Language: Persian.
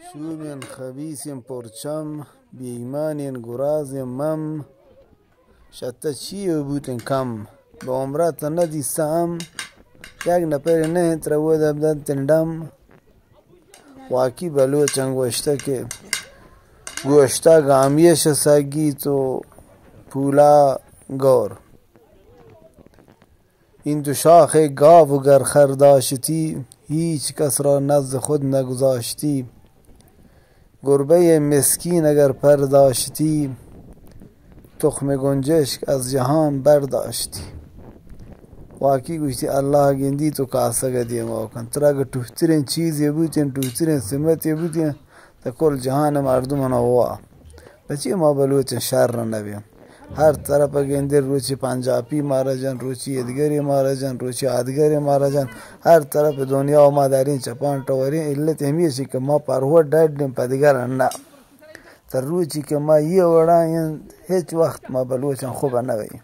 شوم خبیث پرچم بیایمان گراز مم شتا چی بودن کم به عمرت ندیستم یک نفر نه ترود ابدن تندم واقعی بلوچن گوشته که گوشته گامیش سگی تو پولا گور این دو شاخ گاو گر خرداشتی هیچ کس را نزد خود نگذاشتی گربه مسکین اگر پرداشتی تخم گنجشک از جهان برداشتی واقعی گوشتی الله گندی تو کاسه گدی ما کن تو اگر توفترین چیزی بودین توفترین سمتی بودین تا کل جهان مردم نوا بچه ما بلوچن شر نبیم هر طرف گنده روچی پنجابی مارجن روچی ادگری مارجن روچی آدگری مارجن هر طرف دنیا ما دارین چپان توارین علت همیشه که ما پرهو دادیم پدیگر نه تر روچی که ما یه وڑاین هیچ وقت ما بلوچن خوب نبیم